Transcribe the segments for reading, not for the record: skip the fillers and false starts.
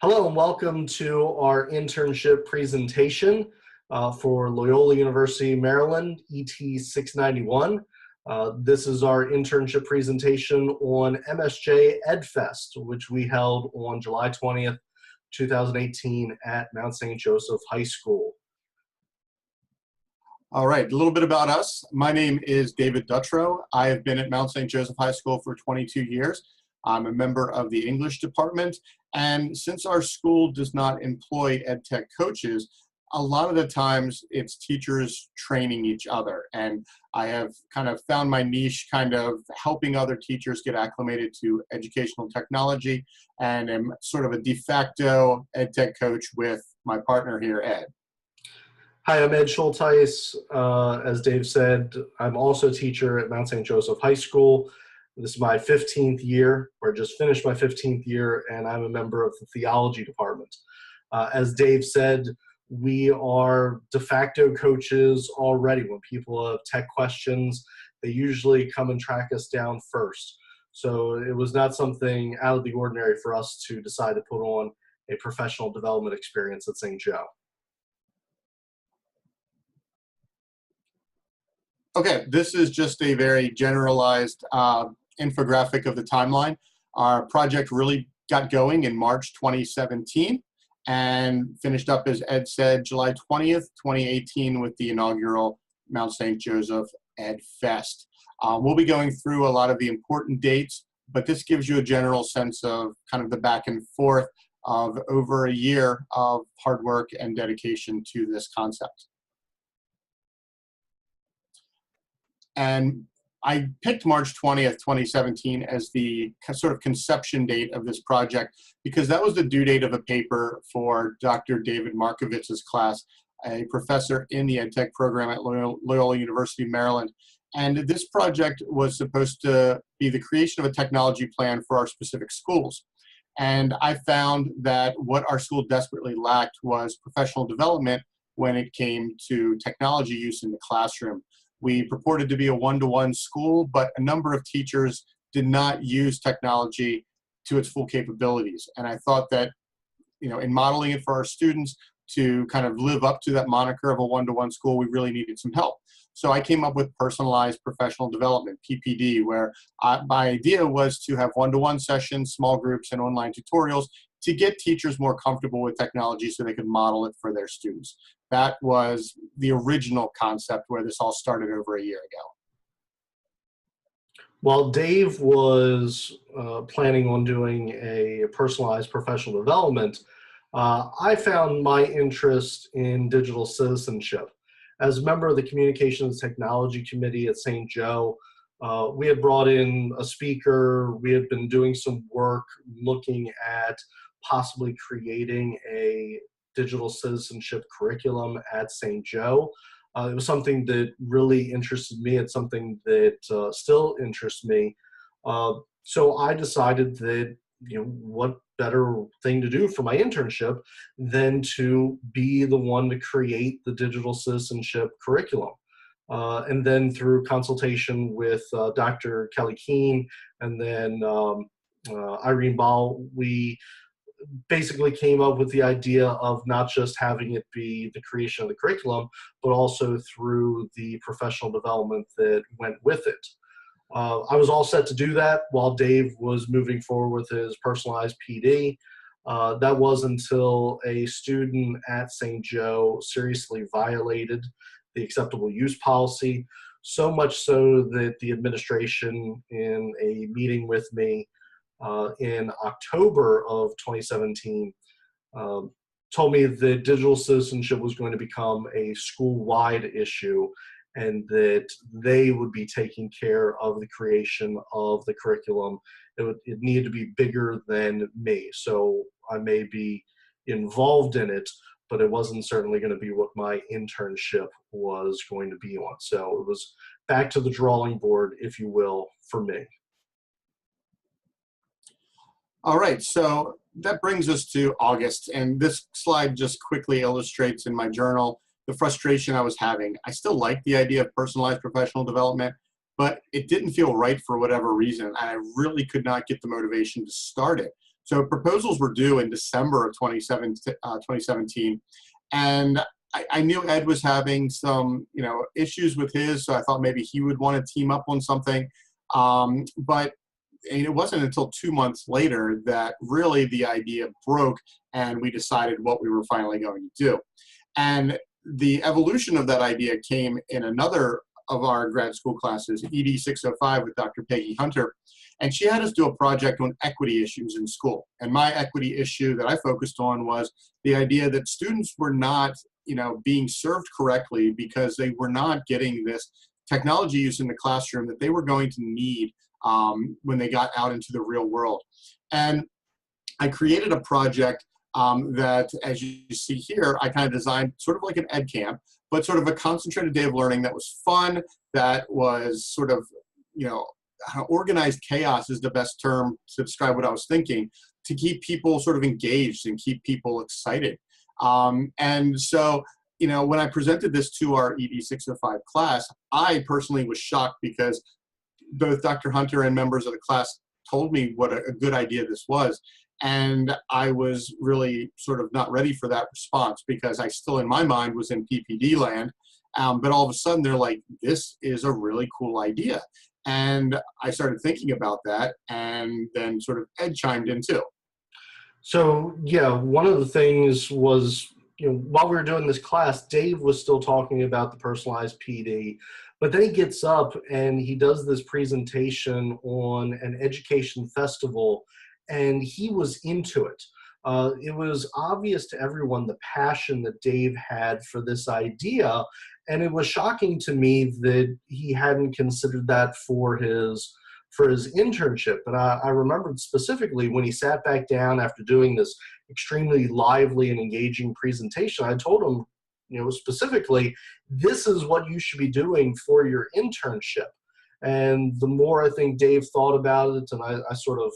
Hello and welcome to our internship presentation for Loyola University, Maryland, ET691. This is our internship presentation on MSJ EdFest, which we held on July 20th, 2018 at Mount St. Joseph High School. All right, a little bit about us. My name is David Dutrow. I have been at Mount St. Joseph High School for 22 years. I'm a member of the English department, and since our school does not employ ed tech coaches, a lot of the times it's teachers training each other, and I have kind of found my niche kind of helping other teachers get acclimated to educational technology, and am sort of a de facto ed tech coach with my partner here, Ed. Hi, I'm Ed Schultheis. As Dave said, I'm also a teacher at Mount St. Joseph High School. This is my 15th year, or just finished my 15th year, and I'm a member of the theology department. As Dave said, we are de facto coaches already. When people have tech questions, they usually come and track us down first. So it was not something out of the ordinary for us to decide to put on a professional development experience at St. Joe. Okay, this is just a very generalized infographic of the timeline. Our project really got going in March 2017 and finished up, as Ed said, July 20th, 2018 with the inaugural Mount St. Joseph Ed Fest. We'll be going through a lot of the important dates, but this gives you a general sense of kind of the back and forth of over a year of hard work and dedication to this concept. And I picked March 20th, 2017 as the sort of conception date of this project because that was the due date of a paper for Dr. David Markovitz's class, a professor in the EdTech program at Loyola University, Maryland. And this project was supposed to be the creation of a technology plan for our specific schools. And I found that what our school desperately lacked was professional development when it came to technology use in the classroom. We purported to be a one-to-one school, but a number of teachers did not use technology to its full capabilities. And I thought that, in modeling it for our students to kind of live up to that moniker of a one-to-one school, we really needed some help. So I came up with personalized professional development, PPD, where my idea was to have one-to-one sessions, small groups, and online tutorials to get teachers more comfortable with technology so they could model it for their students. That was the original concept where this all started over a year ago. While Dave was planning on doing a personalized professional development, I found my interest in digital citizenship. As a member of the Communications Technology Committee at St. Joe, we had brought in a speaker. We had been doing some work looking at possibly creating a digital citizenship curriculum at St. Joe. It was something that really interested me. It's something that still interests me. So I decided that, what better thing to do for my internship than to be the one to create the digital citizenship curriculum. And then through consultation with Dr. Kelly Keene and then Irene Ball, we basically came up with the idea of not just having it be the creation of the curriculum, but also through the professional development that went with it. I was all set to do that while Dave was moving forward with his personalized PD. That was until a student at St. Joe seriously violated the acceptable use policy, so much so that the administration, in a meeting with me in October of 2017, told me that digital citizenship was going to become a school-wide issue and that they would be taking care of the creation of the curriculum. It needed to be bigger than me. So I may be involved in it, but it wasn't certainly going to be what my internship was going to be on. So it was back to the drawing board, if you will, for me. All right, so that brings us to August, and this slide just quickly illustrates in my journal the frustration I was having. I still like the idea of personalized professional development, but it didn't feel right for whatever reason, and I really could not get the motivation to start it. So proposals were due in December of 2017. And I knew Ed was having some, issues with his, so I thought maybe he would want to team up on something. But it wasn't until 2 months later that really the idea broke and we decided what we were finally going to do. And the evolution of that idea came in another of our grad school classes, ET605 with Dr. Peggy Hunter. And she had us do a project on equity issues in school. And my equity issue that I focused on was the idea that students were not, being served correctly because they were not getting this technology use in the classroom that they were going to need when they got out into the real world. And I created a project that, as you see here, I kind of designed sort of like an ed camp, but sort of a concentrated day of learning that was fun, that was sort of, organized chaos is the best term to describe what I was thinking, to keep people sort of engaged and keep people excited. And so, when I presented this to our ED605 class, I personally was shocked because both Dr. Hunter and members of the class told me what a good idea this was. And I was really sort of not ready for that response because I still, in my mind, was in PPD land. But all of a sudden, they're like, this is a really cool idea. And I started thinking about that, and then sort of Ed chimed in too. So yeah, one of the things was, while we were doing this class, Dave was still talking about the personalized PD, but then he gets up and he does this presentation on an education festival, and he was into it. It was obvious to everyone the passion that Dave had for this idea, and it was shocking to me that he hadn't considered that for his internship. And I remembered specifically when he sat back down after doing this extremely lively and engaging presentation, I told him, specifically, this is what you should be doing for your internship. And the more I think Dave thought about it, and I sort of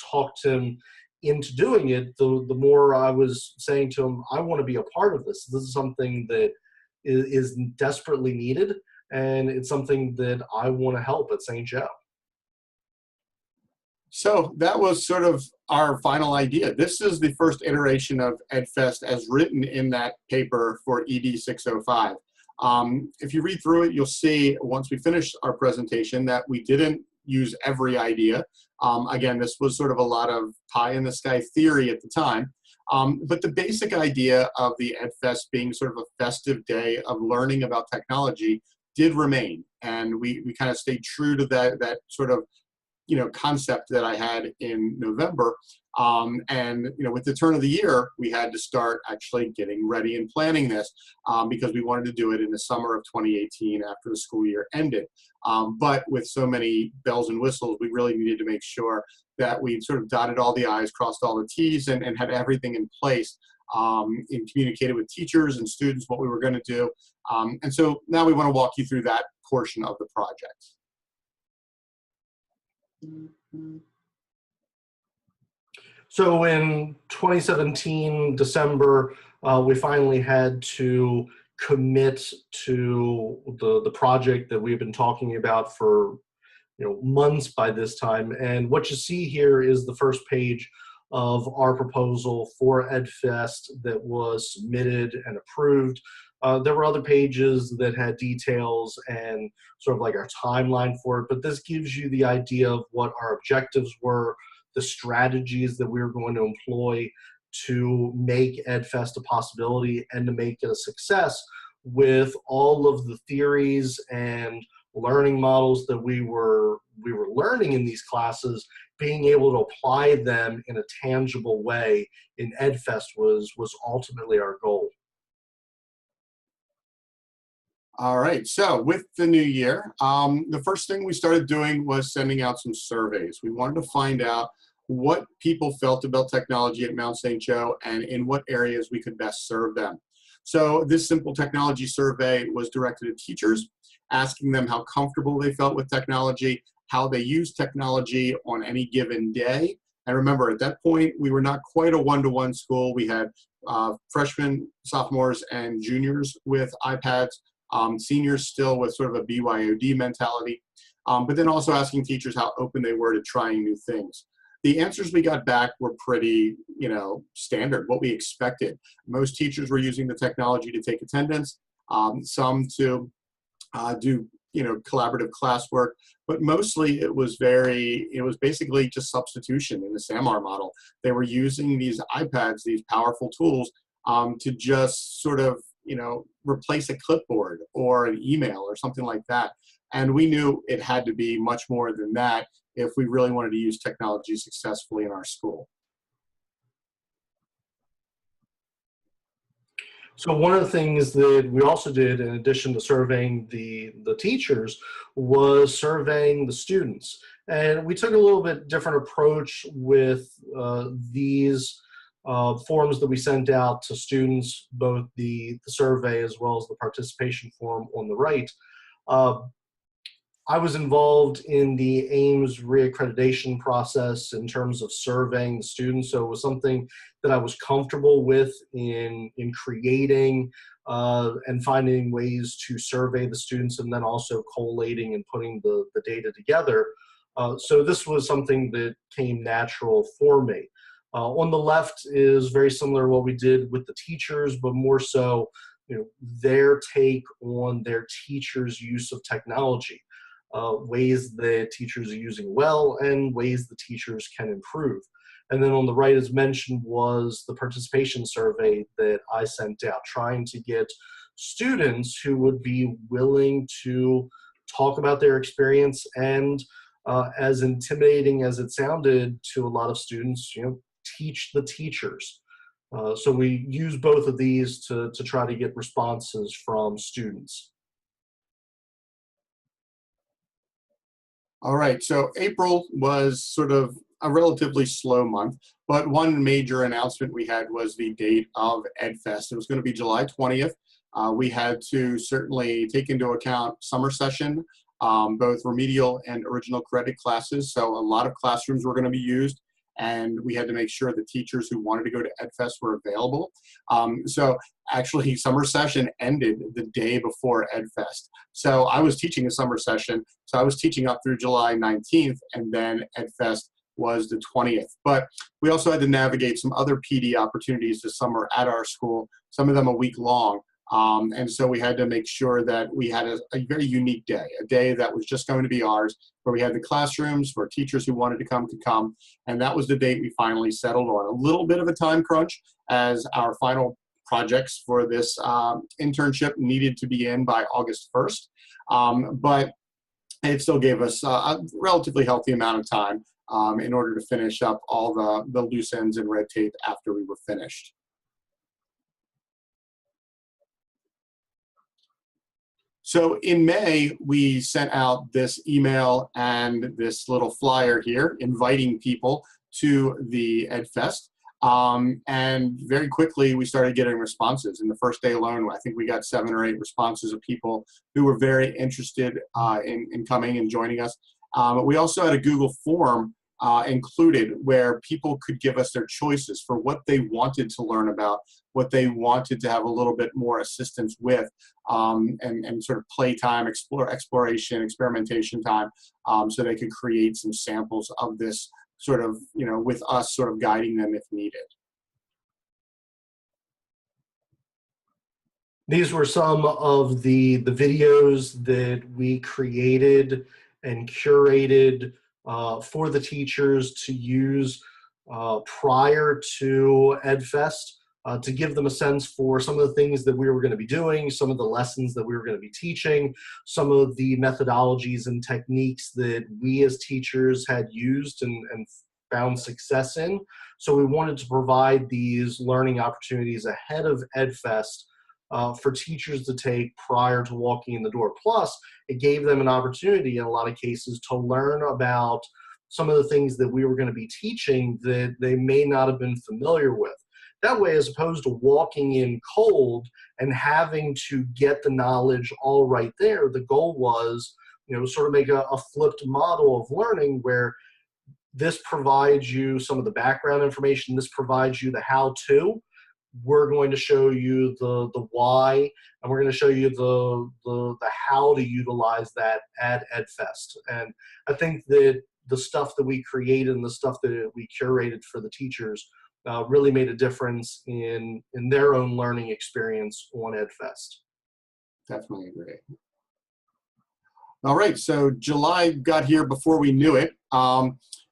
talked him into doing it, the more I was saying to him, I want to be a part of this. This is something that is desperately needed, and it's something that I want to help at St. Joe. So that was sort of our final idea. This is the first iteration of EdFest as written in that paper for ED605. If you read through it, you'll see once we finish our presentation that we didn't use every idea. Again, this was sort of a lot of pie-in-the-sky theory at the time. But the basic idea of the EdFest being sort of a festive day of learning about technology did remain. And we kind of stayed true to that sort of concept that I had in November. And with the turn of the year, we had to start actually getting ready and planning this because we wanted to do it in the summer of 2018 after the school year ended. But with so many bells and whistles, we really needed to make sure that we sort of dotted all the I's, crossed all the T's, and had everything in place and communicated with teachers and students what we were going to do. And so now we want to walk you through that portion of the project. So in 2017, December, we finally had to commit to the project that we've been talking about for months by this time. And what you see here is the first page of our proposal for EdFest that was submitted and approved. There were other pages that had details and sort of like our timeline for it, but this gives you the idea of what our objectives were, the strategies that we were going to employ to make EdFest a possibility and to make it a success, with all of the theories and learning models that we were learning in these classes, being able to apply them in a tangible way in EdFest was ultimately our goal. All right, so with the new year, the first thing we started doing was sending out some surveys. We wanted to find out what people felt about technology at Mount St. Joe and in what areas we could best serve them. So this simple technology survey was directed at teachers, asking them how comfortable they felt with technology, how they use technology on any given day. And remember, at that point, we were not quite a one-to-one school. We had freshmen, sophomores, and juniors with iPads. Seniors still with sort of a BYOD mentality, but then also asking teachers how open they were to trying new things. the answers we got back were pretty, standard, what we expected. Most teachers were using the technology to take attendance, some to do, collaborative classwork, but mostly it was basically just substitution in the SAMR model. They were using these iPads, these powerful tools, to just sort of, replace a clipboard or an email or something like that. And we knew it had to be much more than that if we really wanted to use technology successfully in our school. So one of the things that we also did, in addition to surveying the teachers, was surveying the students. And we took a little bit different approach with these forms that we sent out to students, both the survey as well as the participation form on the right. I was involved in the Ames reaccreditation process in terms of surveying the students, so it was something that I was comfortable with in creating and finding ways to survey the students, and then also collating and putting the data together. So this was something that came natural for me. On the left is very similar to what we did with the teachers, but more so, their take on their teachers' use of technology. Ways that teachers are using well and ways the teachers can improve. And then on the right, as mentioned, was the participation survey that I sent out, trying to get students who would be willing to talk about their experience, and as intimidating as it sounded to a lot of students, teach the teachers. So we use both of these to try to get responses from students. All right, so April was sort of a relatively slow month, but one major announcement we had was the date of EdFest. It was going to be July 20th. We had to certainly take into account summer session, both remedial and original credit classes. So a lot of classrooms were going to be used, and we had to make sure the teachers who wanted to go to EdFest were available. So actually, summer session ended the day before EdFest. So I was teaching a summer session, so I was teaching up through July 19th, and then EdFest was the 20th. But we also had to navigate some other PD opportunities this summer at our school, some of them a week long. And so we had to make sure that we had a very unique day, a day that was just going to be ours, where we had the classrooms, where teachers who wanted to come could come. And that was the date we finally settled on. A little bit of a time crunch, as our final projects for this internship needed to be in by August 1st. But it still gave us a relatively healthy amount of time in order to finish up all the loose ends and red tape after we were finished. So in May, we sent out this email and this little flyer here inviting people to the EdFest. And very quickly, we started getting responses. In the first day alone, I think we got 7 or 8 responses of people who were very interested in coming and joining us. We also had a Google form included, where people could give us their choices for what they wanted to learn about, what they wanted to have a little bit more assistance with, and sort of playtime, exploration, experimentation time, so they could create some samples of this sort of, with us sort of guiding them if needed. These were some of the videos that we created and curated for the teachers to use prior to EdFest, to give them a sense for some of the things that we were going to be doing, some of the lessons that we were going to be teaching, some of the methodologies and techniques that we as teachers had used and found success in. So we wanted to provide these learning opportunities ahead of EdFest for teachers to take prior to walking in the door. Plus, it gave them an opportunity in a lot of cases to learn about some of the things that we were going to be teaching that they may not have been familiar with. That way, as opposed to walking in cold and having to get the knowledge all right there, the goal was, sort of make a flipped model of learning, where this provides you some of the background information, this provides you the how-to. We're going to show you the why, and we're going to show you the how to utilize that at EdFest. And I think that the stuff that we created and the stuff that we curated for the teachers really made a difference in their own learning experience on EdFest. Definitely agree. All right, so July got here before we knew it.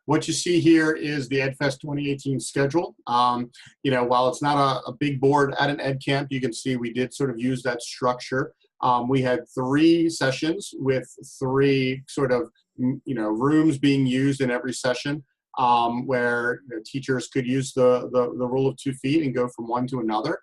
What you see here is the EdFest 2018 schedule. You know, while it's not a big board at an ed camp, you can see we did sort of use that structure. We had 3 sessions with 3 sort of, you know, rooms being used in every session, where teachers could use the rule of 2 feet and go from one to another.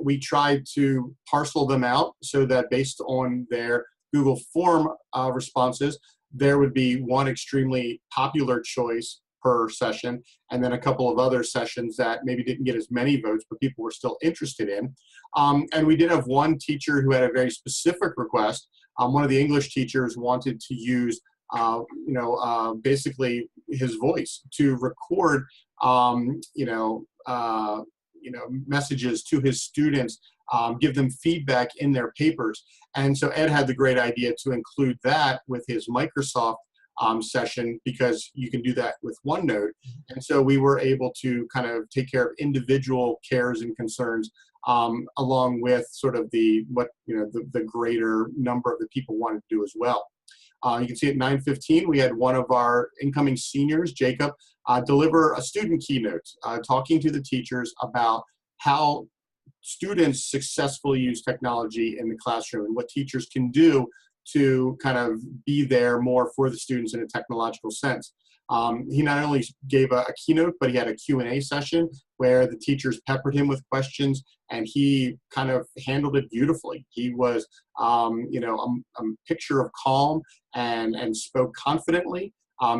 We tried to parcel them out so that based on their Google form responses, there would be one extremely popular choice per session, and then a couple of other sessions that maybe didn't get as many votes, but people were still interested in. And we did have one teacher who had a very specific request. One of the English teachers wanted to use, basically his voice to record, messages to his students, give them feedback in their papers. And so Ed had the great idea to include that with his Microsoft session, because you can do that with OneNote. And so we were able to kind of take care of individual cares and concerns, along with sort of the greater number of the people wanted to do as well. You can see at 9:15, we had one of our incoming seniors, Jacob, deliver a student keynote, talking to the teachers about how students successfully use technology in the classroom and what teachers can do to kind of be there more for the students in a technological sense. He not only gave a keynote, but he had a Q&A session where the teachers peppered him with questions, and he kind of handled it beautifully. He was, a picture of calm and spoke confidently.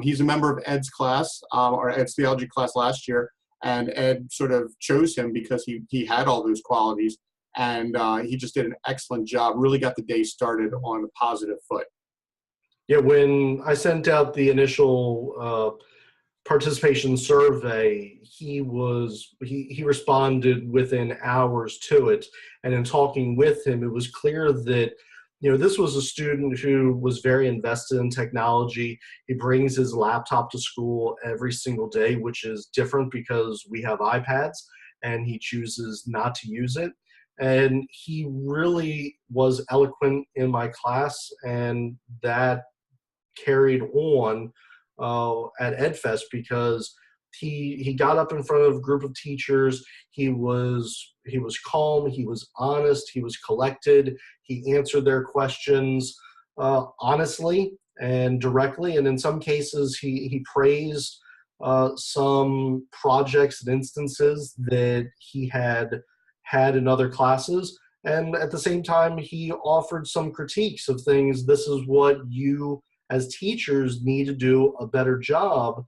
He's a member of Ed's class, or Ed's theology class last year, and Ed sort of chose him because he had all those qualities, and he just did an excellent job, really got the day started on a positive foot. Yeah, when I sent out the initial participation survey, he responded within hours to it. And in talking with him, it was clear that, this was a student who was very invested in technology. He brings his laptop to school every single day, which is different because we have iPads, and he chooses not to use it. And he really was eloquent in my class, and that carried on at EdFest, because he got up in front of a group of teachers. He was calm, he was honest, he was collected. He answered their questions honestly and directly, and in some cases he praised some projects and instances that he had in other classes. And at the same time, he offered some critiques of things. This is what you as teachers need to do a better job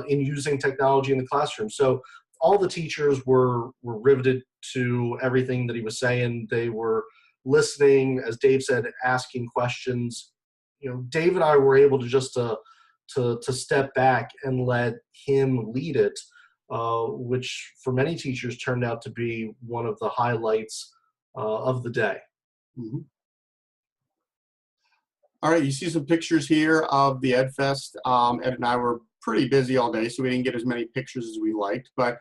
in using technology in the classroom. So all the teachers were riveted to everything that he was saying. They were listening, as Dave said, asking questions. Dave and I were able to just to step back and let him lead it, which for many teachers turned out to be one of the highlights of the day. Mm-hmm. All right, you see some pictures here of the EdFest. Ed and I were pretty busy all day, so we didn't get as many pictures as we liked, but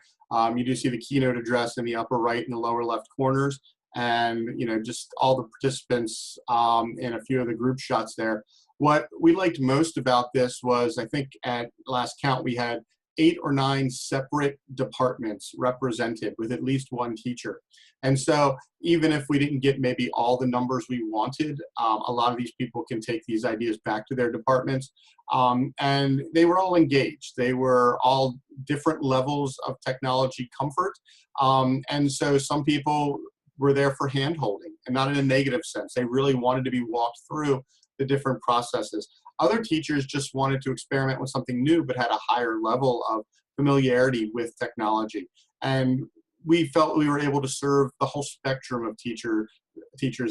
you do see the keynote address in the upper right and the lower left corners, and just all the participants and a few of the group shots there. What we liked most about this was, I think at last count, we had 8 or 9 separate departments represented with at least one teacher. And so even if we didn't get maybe all the numbers we wanted, a lot of these people can take these ideas back to their departments. And they were all engaged. They were all different levels of technology comfort. And so some people were there for hand-holding, and not in a negative sense. They really wanted to be walked through the different processes. Other teachers just wanted to experiment with something new, but had a higher level of familiarity with technology. And we felt we were able to serve the whole spectrum of teachers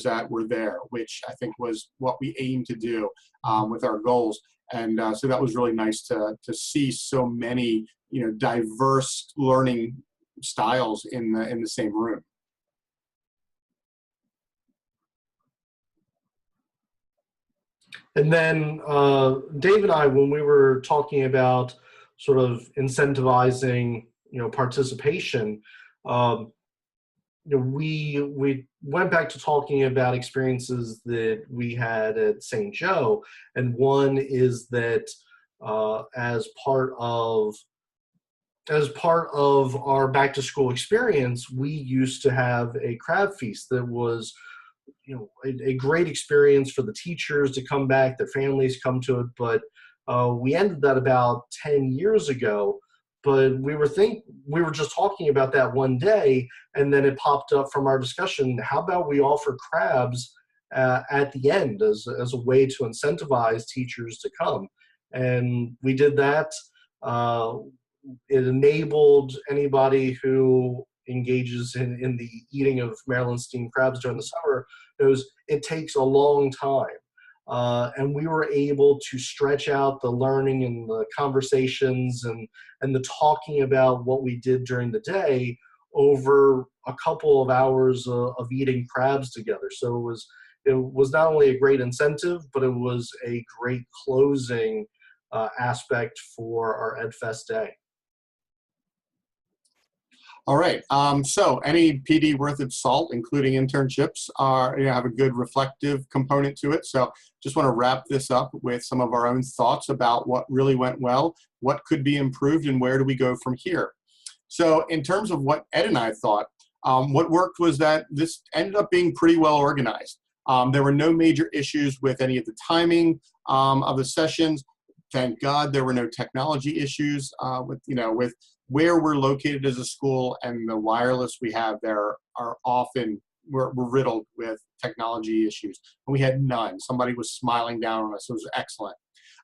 that were there, which I think was what we aimed to do with our goals. And so that was really nice to see so many diverse learning styles in the same room. And then Dave and I, when we were talking about sort of incentivizing, participation, um, we went back to talking about experiences that we had at St. Joe, and one is that as part of our back to school experience, we used to have a crab feast that was a great experience for the teachers to come back, their families come to it. But we ended that about 10 years ago. But we were just talking about that one day, and then it popped up from our discussion. How about we offer crabs at the end as a way to incentivize teachers to come? And we did that. It enabled anybody who engages in the eating of Maryland steamed crabs during the summer knows it takes a long time. And we were able to stretch out the learning and the conversations and the talking about what we did during the day over a couple of hours of eating crabs together. So it was not only a great incentive, but it was a great closing aspect for our EdFest day. All right. So any PD worth its salt, including internships, have a good reflective component to it. So just want to wrap this up with some of our own thoughts about what really went well, what could be improved, and where do we go from here. So in terms of what Ed and I thought, what worked was that this ended up being pretty well organized. There were no major issues with any of the timing of the sessions. Thank God there were no technology issues with where we're located as a school, and the wireless we have there are often, we're riddled with technology issues. And we had none. Somebody was smiling down on us. It was excellent.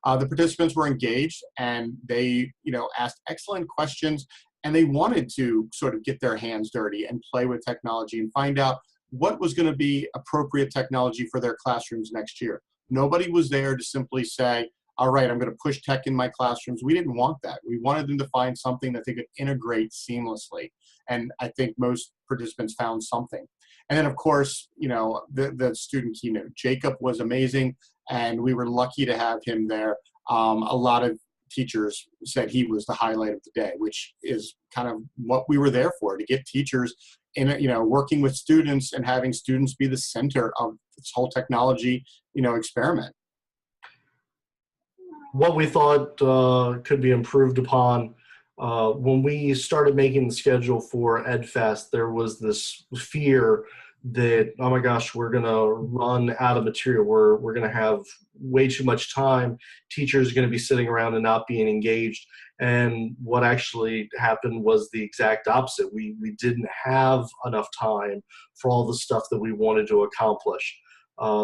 The participants were engaged, and they asked excellent questions, and they wanted to sort of get their hands dirty and play with technology and find out what was going to be appropriate technology for their classrooms next year. Nobody was there to simply say, all right, I'm going to push tech in my classrooms. We didn't want that. We wanted them to find something that they could integrate seamlessly. And I think most participants found something. And then, of course, the student keynote. Jacob was amazing, and we were lucky to have him there. A lot of teachers said he was the highlight of the day, which is kind of what we were there for, to get teachers working with students and having students be the center of this whole technology, experiment. What we thought could be improved upon, when we started making the schedule for EdFest, there was this fear that, oh my gosh, we're going to run out of material. We're going to have way too much time. Teachers are going to be sitting around and not being engaged. And what actually happened was the exact opposite. We didn't have enough time for all the stuff that we wanted to accomplish.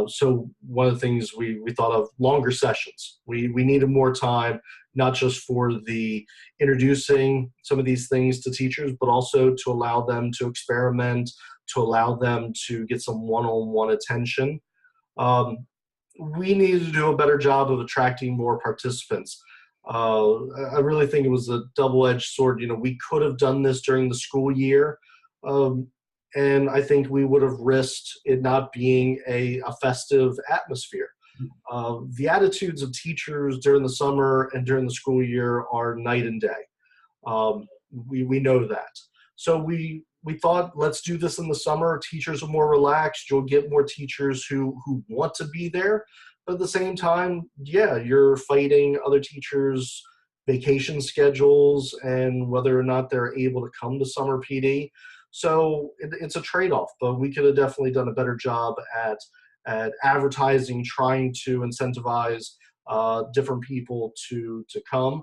So one of the things we thought of, longer sessions. We needed more time, not just for the introducing some of these things to teachers, but also to allow them to experiment, to allow them to get some one-on-one attention. We needed to do a better job of attracting more participants. I really think it was a double-edged sword. We could have done this during the school year. And I think we would have risked it not being a festive atmosphere. The attitudes of teachers during the summer and during the school year are night and day. We know that. So we thought, let's do this in the summer. Teachers are more relaxed. You'll get more teachers who want to be there. But at the same time, yeah, you're fighting other teachers' vacation schedules and whether or not they're able to come to summer PD. So it's a trade-off, but we could have definitely done a better job at advertising, trying to incentivize different people to come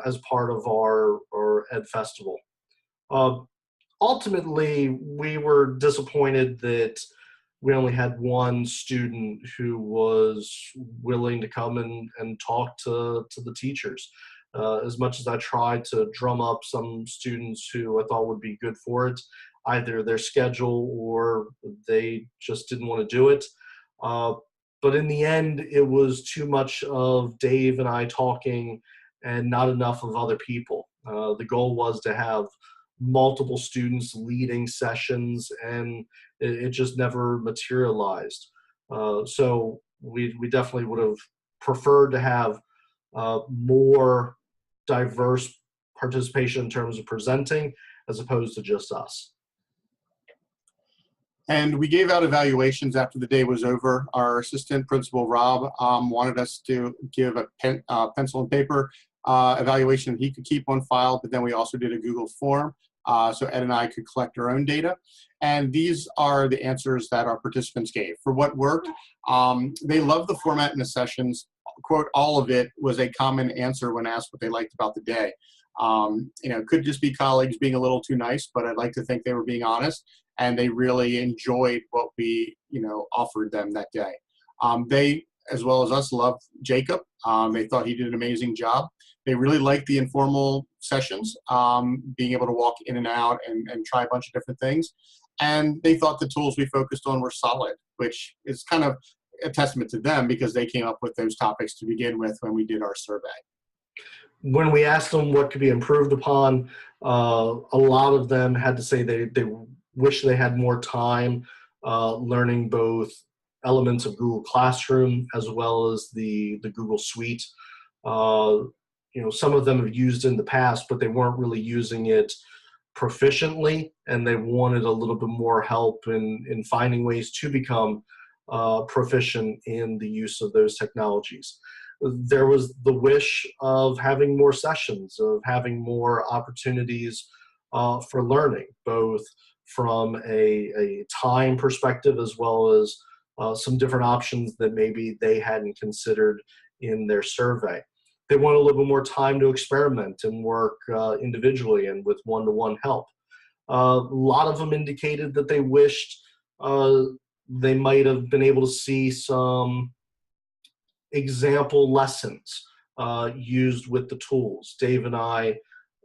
as part of our Ed Festival. Ultimately, we were disappointed that we only had one student who was willing to come and talk to the teachers. As much as I tried to drum up some students who I thought would be good for it, either their schedule or they just didn't want to do it. But in the end, it was too much of Dave and I talking and not enough of other people. The goal was to have multiple students leading sessions, and it just never materialized. So we definitely would have preferred to have more diverse participation in terms of presenting as opposed to just us. And we gave out evaluations after the day was over. Our assistant principal, Rob, wanted us to give a pencil and paper evaluation he could keep on file, but then we also did a Google form so Ed and I could collect our own data. And these are the answers that our participants gave. For what worked, they loved the format in the sessions. Quote, all of it was a common answer when asked what they liked about the day. It could just be colleagues being a little too nice, but I'd like to think they were being honest, and they really enjoyed what we, offered them that day. They, as well as us, loved Jacob. They thought he did an amazing job. They really liked the informal sessions, being able to walk in and out and try a bunch of different things. And they thought the tools we focused on were solid, which is kind of a testament to them because they came up with those topics to begin with when we did our survey. When we asked them what could be improved upon, a lot of them had to say they wish they had more time learning both elements of Google Classroom as well as the Google Suite. Some of them have used in the past, but they weren't really using it proficiently, and they wanted a little bit more help in finding ways to become proficient in the use of those technologies. There was the wish of having more sessions, of having more opportunities for learning, both from a time perspective as well as some different options that maybe they hadn't considered in their survey. They want a little bit more time to experiment and work individually and with one-to-one help. A lot of them indicated that they wished they might have been able to see some example lessons used with the tools. Dave and I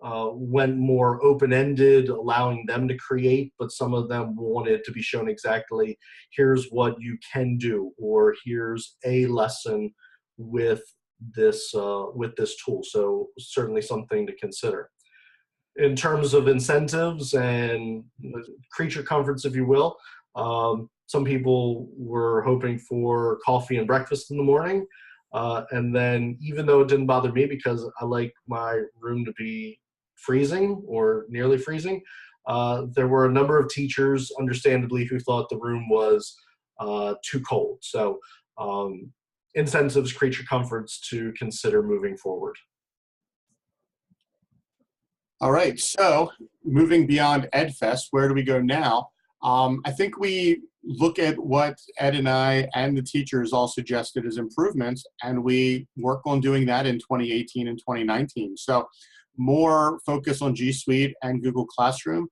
went more open-ended, allowing them to create, but some of them wanted to be shown exactly, here's what you can do, or here's a lesson with this tool. So certainly something to consider. In terms of incentives and creature comforts, if you will, some people were hoping for coffee and breakfast in the morning. And then even though it didn't bother me because I like my room to be freezing or nearly freezing, there were a number of teachers, understandably, who thought the room was too cold. So incentives, creature comforts to consider moving forward. All right, so moving beyond EdFest, where do we go now? I think we look at what Ed and I and the teachers all suggested as improvements, and we work on doing that in 2018 and 2019. So more focus on G Suite and Google Classroom,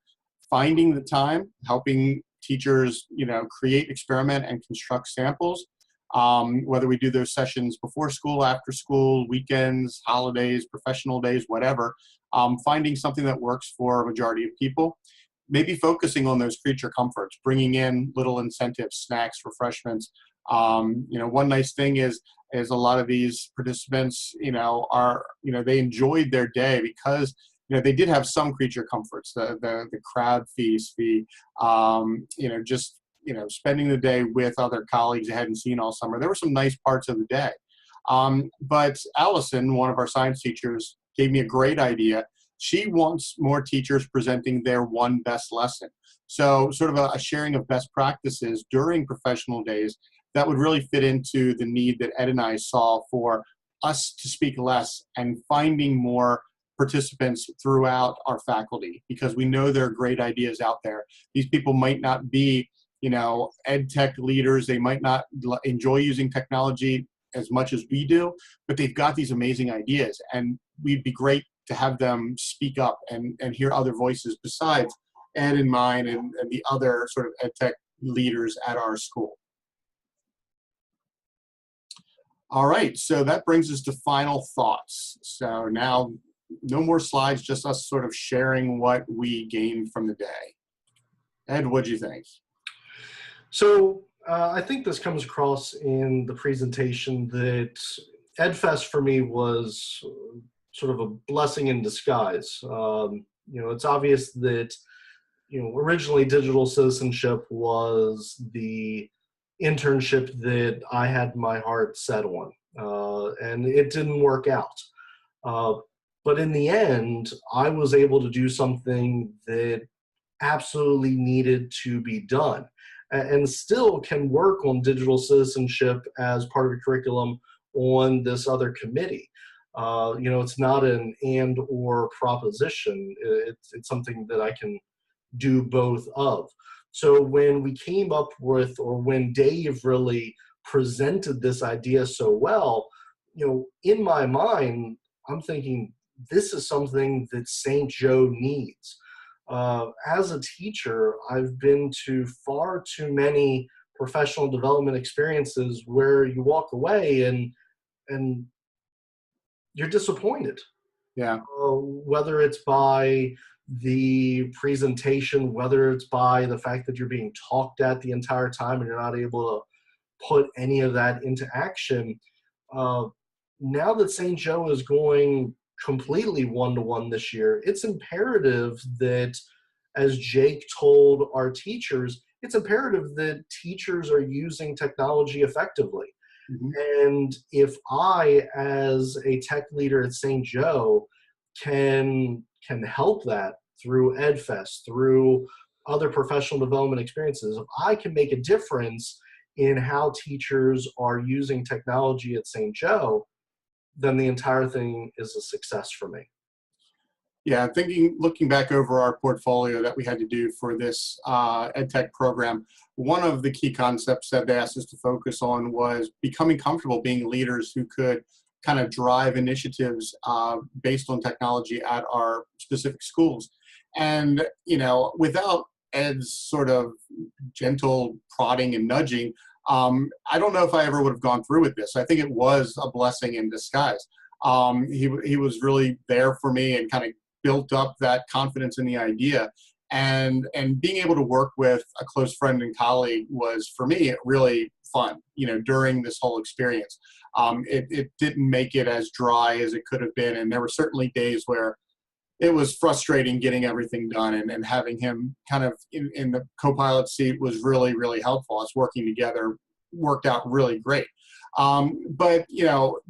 finding the time, helping teachers, create, experiment, and construct samples. Whether we do those sessions before school, after school, weekends, holidays, professional days, whatever, finding something that works for a majority of people. Maybe focusing on those creature comforts, bringing in little incentives, snacks, refreshments. One nice thing is a lot of these participants, they enjoyed their day because, they did have some creature comforts, the crowd feast, spending the day with other colleagues they hadn't seen all summer. There were some nice parts of the day. But Allison, one of our science teachers, gave me a great idea. She wants more teachers presenting their one best lesson. So sort of a sharing of best practices during professional days that would really fit into the need that Ed and I saw for us to speak less and finding more participants throughout our faculty, because we know there are great ideas out there. These people might not be, ed tech leaders. They might not enjoy using technology as much as we do, but they've got these amazing ideas, and we'd be great to have them speak up and hear other voices besides Ed and mine and the other sort of ed tech leaders at our school. All right, so that brings us to final thoughts. So now no more slides, just us sort of sharing what we gained from the day. Ed, what'd you think? So I think this comes across in the presentation that EdFest for me was sort of a blessing in disguise. It's obvious that, originally digital citizenship was the internship that I had my heart set on, and it didn't work out. But in the end, I was able to do something that absolutely needed to be done, and still can work on digital citizenship as part of a curriculum on this other committee. It's not an and or proposition. It's something that I can do both of. So when we came up with, or when Dave really presented this idea so well, in my mind, I'm thinking this is something that St. Joe needs. As a teacher, I've been to far too many professional development experiences where you walk away and you're disappointed. Yeah. Whether it's by the presentation, whether it's by the fact that you're being talked at the entire time and you're not able to put any of that into action. Now that St. Joe is going completely one-to-one this year, it's imperative that, as Jake told our teachers, it's imperative that teachers are using technology effectively. Mm-hmm. And if I, as a tech leader at St. Joe, can help that through EdFest, through other professional development experiences, if I can make a difference in how teachers are using technology at St. Joe, then the entire thing is a success for me. Yeah, looking back over our portfolio that we had to do for this EdTech program, one of the key concepts that they asked us to focus on was becoming comfortable being leaders who could kind of drive initiatives based on technology at our specific schools. And, without Ed's sort of gentle prodding and nudging, I don't know if I ever would have gone through with this. I think it was a blessing in disguise. He was really there for me and kind of built up that confidence in the idea. And being able to work with a close friend and colleague was, for me, really fun, during this whole experience. It didn't make it as dry as it could have been. And there were certainly days where it was frustrating getting everything done, and having him kind of in the co-pilot seat was really, really helpful. Us working together worked out really great. But,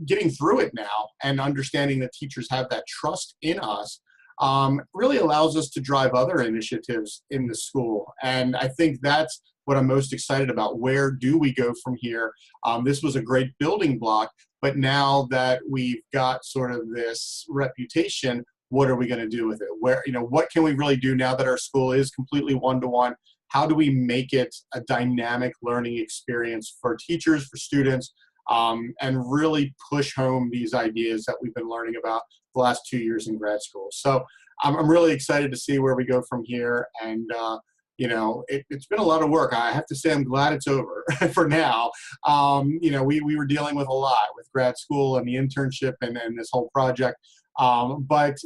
getting through it now and understanding that teachers have that trust in us really allows us to drive other initiatives in the school. And I think that's what I'm most excited about. Where do we go from here? This was a great building block, but now that we've got sort of this reputation, what are we going to do with it? What can we really do now that our school is completely one-to-one? How do we make it a dynamic learning experience for teachers, for students, and really push home these ideas that we've been learning about the last 2 years in grad school? So I'm really excited to see where we go from here. And, it's been a lot of work. I have to say I'm glad it's over for now. We were dealing with a lot with grad school and the internship and this whole project. But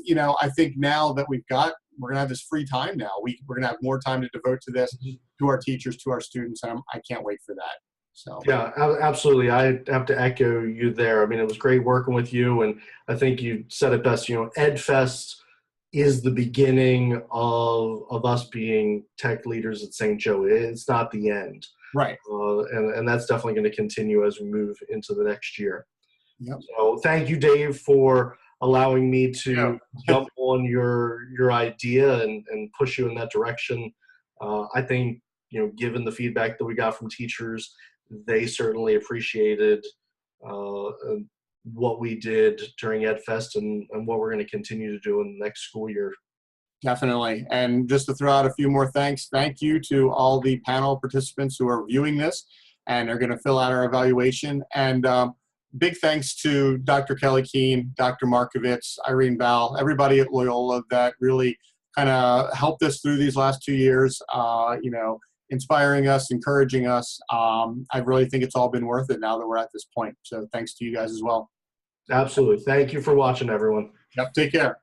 I think now that we're going to have this free time now. We're going to have more time to devote to this, to our teachers, to our students. And I can't wait for that. So yeah, absolutely. I have to echo you there. I mean, it was great working with you, and I think you said it best. EdFest is the beginning of us being tech leaders at St. Joe. It's not the end, right? And that's definitely going to continue as we move into the next year. Yep. So thank you, Dave, for allowing me to jump on your idea and push you in that direction. I think, given the feedback that we got from teachers, they certainly appreciated what we did during EdFest and what we're going to continue to do in the next school year. Definitely. And just to throw out a few more thanks, thank you to all the panel participants who are viewing this and are going to fill out our evaluation. And big thanks to Dr. Kelly Keene, Dr. Markovitz, Irene Ball, everybody at Loyola that really kind of helped us through these last 2 years, inspiring us, encouraging us. I really think it's all been worth it now that we're at this point. So thanks to you guys as well. Absolutely. Thank you for watching, everyone. Yep. Take care.